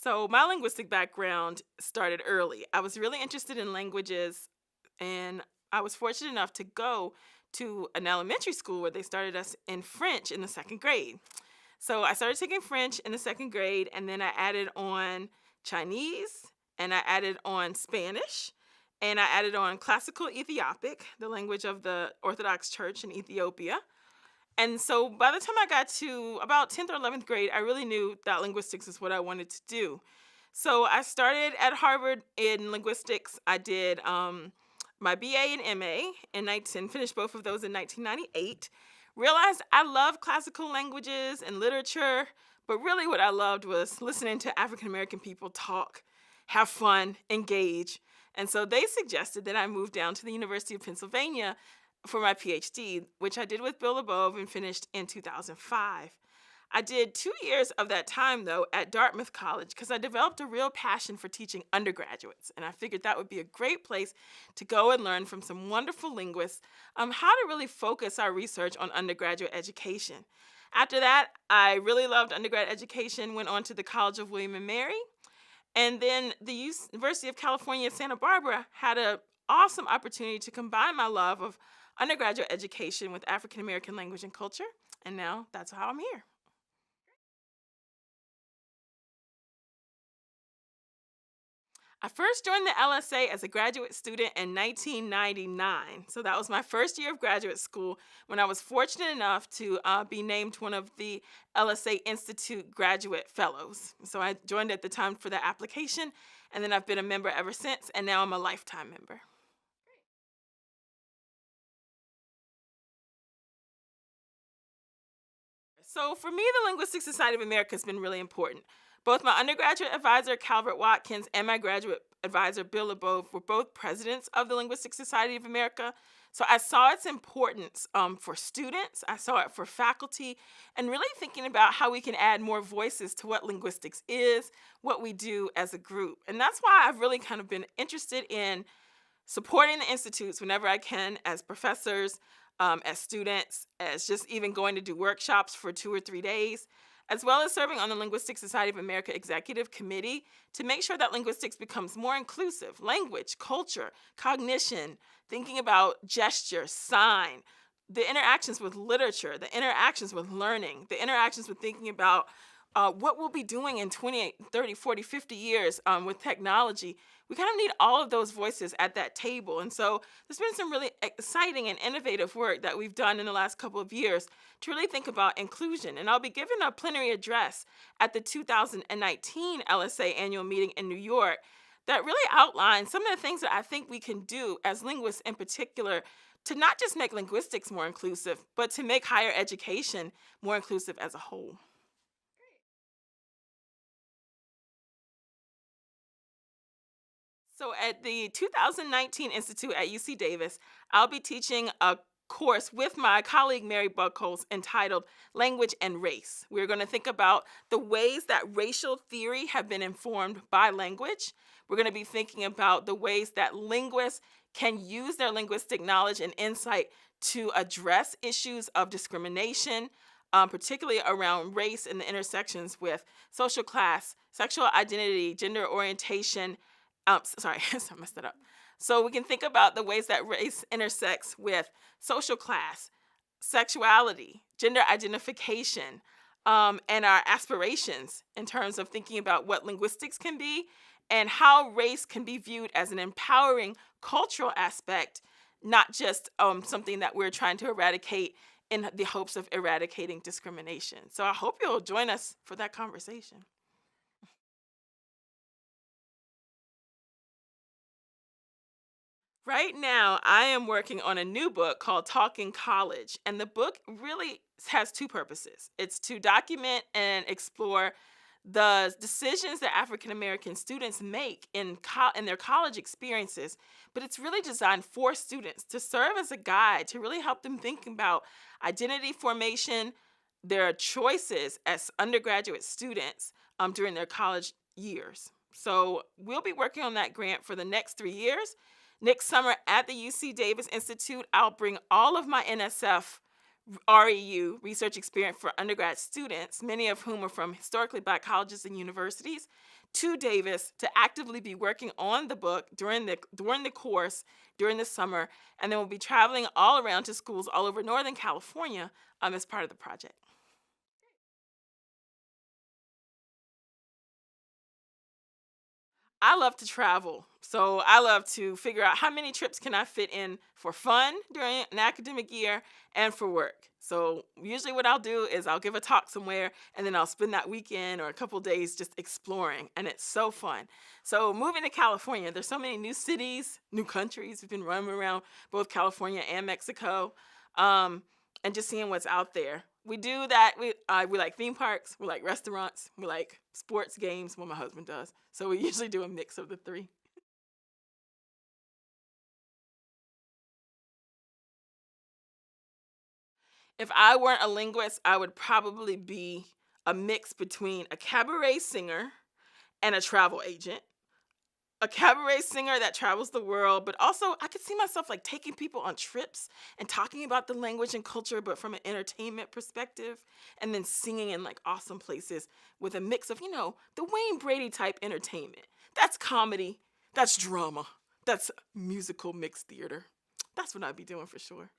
So, my linguistic background started early. I was really interested in languages, and I was fortunate enough to go to an elementary school where they started us in French in the second grade. So, I started taking French in the second grade, and then I added on Chinese, and I added on Spanish, and I added on classical Ethiopic, the language of the Orthodox Church in Ethiopia. And so by the time I got to about 10th or 11th grade, I really knew that linguistics is what I wanted to do. So I started at Harvard in linguistics. I did my BA and MA in 19, finished both of those in 1998. Realized I love classical languages and literature, but really what I loved was listening to African American people talk, have fun, engage. And so they suggested that I move down to the University of Pennsylvania for my PhD, which I did with Bill Above and finished in 2005. I did 2 years of that time, though, at Dartmouth College because I developed a real passion for teaching undergraduates, and I figured that would be a great place to go and learn from some wonderful linguists how to really focus our research on undergraduate education. After that, I really loved undergrad education, went on to the College of William and Mary, and then the University of California, Santa Barbara had an awesome opportunity to combine my love of undergraduate education with African American language and culture, and now that's how I'm here. I first joined the LSA as a graduate student in 1999. So that was my first year of graduate school when I was fortunate enough to be named one of the LSA Institute graduate fellows. So I joined at the time for the application, and then I've been a member ever since, and now I'm a lifetime member. So for me, the Linguistic Society of America has been really important. Both my undergraduate advisor, Calvert Watkins, and my graduate advisor, Bill LeBeau, were both presidents of the Linguistic Society of America. So I saw its importance for students, I saw it for faculty, and really thinking about how we can add more voices to what linguistics is, what we do as a group. And that's why I've really kind of been interested in supporting the institutes whenever I can as professors, as students, as just even going to do workshops for 2 or 3 days, as well as serving on the Linguistic Society of America Executive Committee to make sure that linguistics becomes more inclusive. Language, culture, cognition, thinking about gesture, sign, the interactions with literature, the interactions with learning, the interactions with thinking about what we'll be doing in 20, 30, 40, 50 years with technology. We kind of need all of those voices at that table. And so there's been some really exciting and innovative work that we've done in the last couple of years to really think about inclusion. And I'll be giving a plenary address at the 2019 LSA annual meeting in New York that really outlines some of the things that I think we can do as linguists in particular to not just make linguistics more inclusive, but to make higher education more inclusive as a whole. So at the 2019 Institute at UC Davis, I'll be teaching a course with my colleague Mary Bucholtz entitled Language and Race. We're going to think about the ways that racial theory have been informed by language. We're going to be thinking about the ways that linguists can use their linguistic knowledge and insight to address issues of discrimination, particularly around race and the intersections with social class, sexual identity, gender orientation. Sorry, I messed that up. So we can think about the ways that race intersects with social class, sexuality, gender identification, and our aspirations in terms of thinking about what linguistics can be and how race can be viewed as an empowering cultural aspect, not just something that we're trying to eradicate in the hopes of eradicating discrimination. So I hope you'll join us for that conversation. Right now, I am working on a new book called Talking College, and the book really has two purposes. It's to document and explore the decisions that African American students make in their college experiences, but it's really designed for students to serve as a guide to really help them think about identity formation, their choices as undergraduate students during their college years. So we'll be working on that grant for the next 3 years. Next summer at the UC Davis Institute, I'll bring all of my NSF REU, research experience for undergrad students, many of whom are from historically Black colleges and universities, to Davis to actively be working on the book during the course during the summer, and then we'll be traveling all around to schools all over Northern California as part of the project. I love to travel. So I love to figure out how many trips can I fit in for fun during an academic year and for work. So usually what I'll do is I'll give a talk somewhere and then I'll spend that weekend or a couple days just exploring, and it's so fun. So moving to California, there's so many new cities, new countries. We've been running around both California and Mexico. And just seeing what's out there. We do that. We like theme parks. We like restaurants. We like sports games. Well, my husband does. So we usually do a mix of the three. If I weren't a linguist, I would probably be a mix between a cabaret singer and a travel agent. A cabaret singer that travels the world, but also I could see myself like taking people on trips and talking about the language and culture, but from an entertainment perspective, and then singing in like awesome places with a mix of, the Wayne Brady type entertainment. That's comedy, that's drama, that's musical mixed theater. That's what I'd be doing for sure.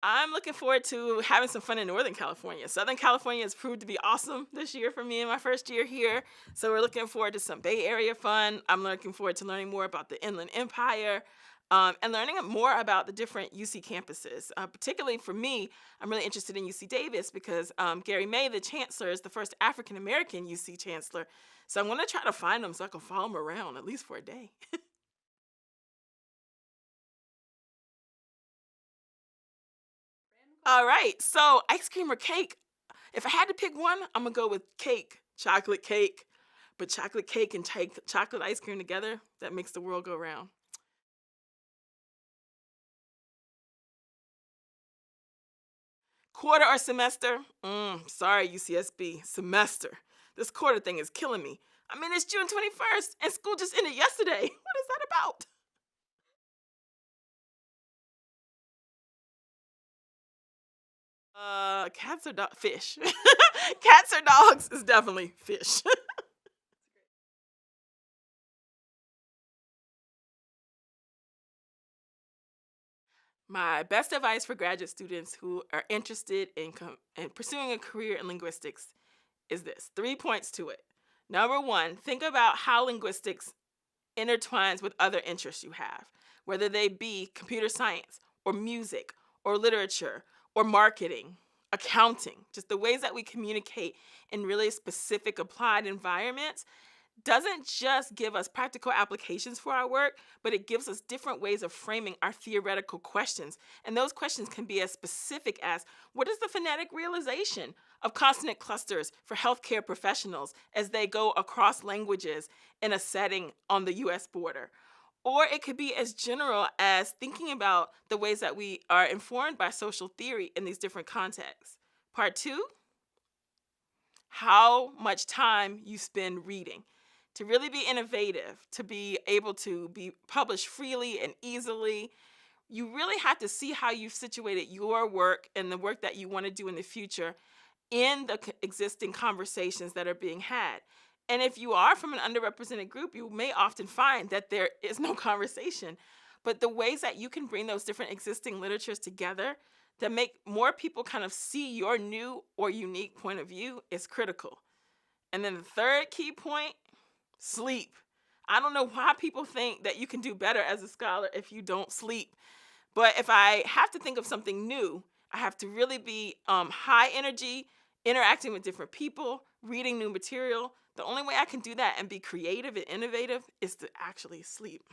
I'm looking forward to having some fun in Northern California. Southern California has proved to be awesome this year for me in my first year here. So we're looking forward to some Bay Area fun. I'm looking forward to learning more about the Inland Empire, and learning more about the different UC campuses. Particularly for me, I'm really interested in UC Davis because Gary May, the chancellor, is the first African American UC chancellor. So I'm going to try to find him so I can follow him around at least for a day. All right, so ice cream or cake? If I had to pick one, I'm gonna go with cake, chocolate cake. But chocolate cake and chocolate ice cream together, that makes the world go round. Quarter or semester? Sorry, UCSB, semester. This quarter thing is killing me. I mean, it's June 21st and school just ended yesterday. What is that about? Cats or fish? Cats or dogs is definitely fish. My best advice for graduate students who are interested in pursuing a career in linguistics is this: 3 points to it. Number one, think about how linguistics intertwines with other interests you have, whether they be computer science or music or literature or marketing, accounting, just the ways that we communicate in really specific applied environments doesn't just give us practical applications for our work, but it gives us different ways of framing our theoretical questions. And those questions can be as specific as, what is the phonetic realization of consonant clusters for healthcare professionals as they go across languages in a setting on the US border? Or it could be as general as thinking about the ways that we are informed by social theory in these different contexts. Part two, how much time you spend reading. To really be innovative, to be able to be published freely and easily, you really have to see how you've situated your work and the work that you want to do in the future in the existing conversations that are being had. And if you are from an underrepresented group, you may often find that there is no conversation. But the ways that you can bring those different existing literatures together that make more people kind of see your new or unique point of view is critical. And then the third key point, sleep. I don't know why people think that you can do better as a scholar if you don't sleep. But if I have to think of something new, I have to really be high energy, interacting with different people, reading new material. The only way I can do that and be creative and innovative is to actually sleep.